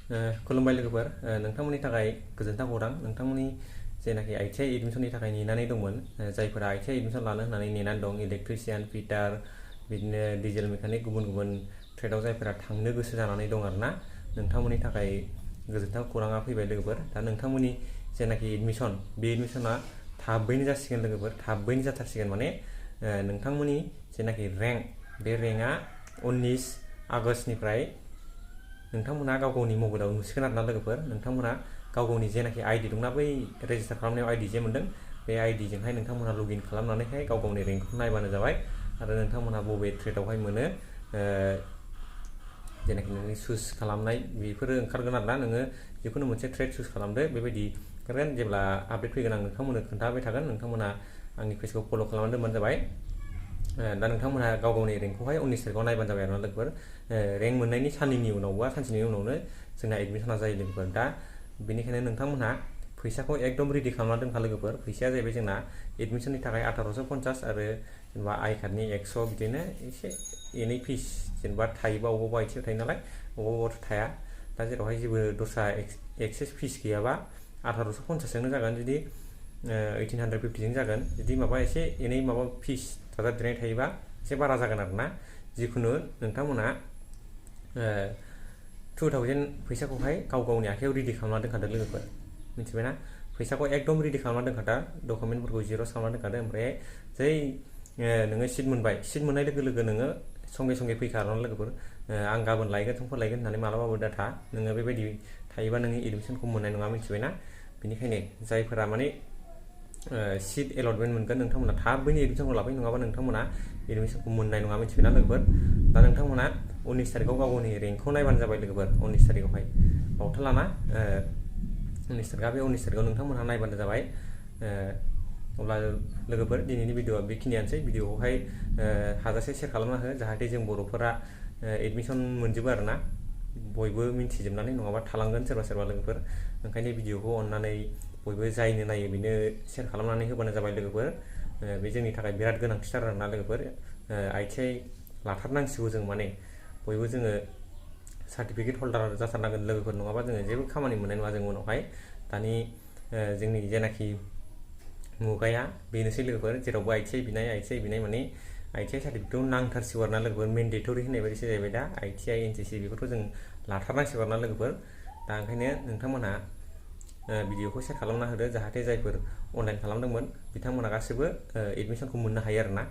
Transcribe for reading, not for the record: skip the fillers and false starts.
खुलुमबाय लोगोफोर नोंथांमोननि थाखाय गोजोनथाव खौरां नोंथांमोननि जेनाखि ITI एडमिशननि थाखाय नेनानै दंमोन जायफोरा ITI एडमिशन लानो होननानै नेनानै दं इलेक्ट्रिशियान फिटार बिदिनो डिजेल मेकानिक गुबुन गुबुन ट्रेडआव जायफोरा थांनो गोसो जानानै दं आरोना नोंथांमोननि थाखाय गोजोनथाव खौराङा फैबाय लोगोफोर दा नोंथांमोननि जेनाखि एडमिशन बे एडमिशना थाबैनो जासिगोन लोगोफोर थाबैनो जाथारसिगोन माने नोंथांमोननि जेनाखि रेंक बे रेंकआ 19 आगष्टनिफ्राय नोंथांमोना गाव गावनि मबाइलाव नुसिगोन आरोना लोगोफोर नोंथांमोना गाव गावनि जेनाखि आइडि दंना बै रेजिस्टार खालामनायाव आइडि जे मोन्दों बे आइडिजोंहाय नोंथांमोना लगइन खालामनानैहाय गाव गावनि रेंकखौ नायबानो जाबाय आरो नोंथांमोना बबे ट्रेडआवहाय मोनो जेनाखि नोंनि चुज खालामनाय बेफोरो ओंखारगोन आरोना नोङो जिखुनु मोनसे ट्रेड चुज खालामदो बेबायदि ओंखारगोन जेब्ला आपडेट फैगोन आं नोंथांमोननो खोन्थाबाय थागोन नोंथांमोना आंनि पेजखौ फल' खालामनानै दोनबानो जाबाय दा नोंथांमोना गाव गावनि रेंकखौहाय 19 तारिखआव नायबानो जाबाय आरोना लोगोफोर रेंक मोननायनि साननैनि उनाव बा सानसेनि उनावनो जोंना एडमिशना जायो लोगोफोर दा बेनिखायनो नोंथांमोनहा फैसाखौ एकदम रेडि खालामना दोनखा लोगोफोर फैसाया जाहैबाय जोंना एडमिशननि थाखाय 1850 आरो जेनेबा आइ कार्डनि 100 बिदिनो एसे एनै फिस जेनेबा थायोबा अबावबा एसे थायो नालाय अबावबा थाया दा जेरावहाय जेबो दस्रा एक्सेस फिस गैयाबा 1850 जोंनो जागोन जुदि 1850 जों जागोन जुदि माबा एसे एनै माबा फिस थाजाबदेरनाय थायोबा एसे बारा जागोन आरोना जिखुनु नोंथांमोना 2000 फैसाखौहाय गाव गावनि आखायाव रेडि खालामना दोनखादो लोगोफोर मिथिबायना फैसाखौ एकदम रेडि खालामना दोनखादो डकुमेन्टफोरखौ जिर'स खालामना दोनखादो ओमफ्राय जै नोङो सिट मोनबाय सिट मोननाय लोगो लोगो नोङो संगे संगे फैखागोन लोगोफोर आं गाबोन लायगोन समफोर लायगोन होननानै मालाबाबो दाथा नोङो बेबायदि थायोबा नोङो एडमिशनखौ मोननाय नङा मिथिबायना बेनिखायनो जायफोरा माने सिट एलटमेन्ट मोनगोन नोंथांमोना थाबैनो एडमिशनखौ लाबाय नङाबा नोंथांमोना एडमिशनखौ मोननाय नङा मिथिबायना लोगोफोर दा नोंथांमोना 19 तारिखआव गाव गावनि रेंकखौ नायबानो जाबाय लोगोफोर 19 तारिखआवहाय बावथालाना 19 तारिखआ बे 19 तारिखआव नोंथांमोनहा नायबानो जाबाय अब्ला लोगोफोर दिनैनि भिडिअआ बेखिनियानोसै भिडिअखौहाय हाजासे शेयार खालामना हो जाहाथे जों बर'फोरा एडमिशन मोनजोबो आरोना बयबो मिन्थिजोबनानै नङाबा थालांगोन सोरबा सोरबा लोगोफोर ओंखायनो भिडिअखौ अननानै बयबो जायनो नायो बेनो शेयार खालामनानै होबानो जाबाय लोगोफोर बे जोंनि थाखाय बिराद गोनांथिथार आरोना लोगोफोर ITI लाथारनांसिगौ जों माने बयबो जोङो सार्टिफिकेट हल्डार जाथारनांगोन लोगोफोर नङाबा जोङो जेबो खामानि मोननाय नङा जों उनावहाय दानि जोंनि जेनाखि मुगाया बेनोसै लोगोफोर जेरावबो ITI बिनाय माने ITI सार्टिफिकेटखौ नांथारसिगौ आरोना लोगोफोर मेन्डेटरि होननाय बायदिसो जाहैबाय दा ITI NCC बेफोरखौ जों लाथारनांसिगौ आरोना लोगोफोर दा ओंखायनो नोंथांमोनहा भिडिअखौ शेयार खालामना होदो जाहाथे जायफोर अनलाइन खालामदोंमोन बिथांमोना गासैबो एडमिशनखौ मोननो हायो आरोना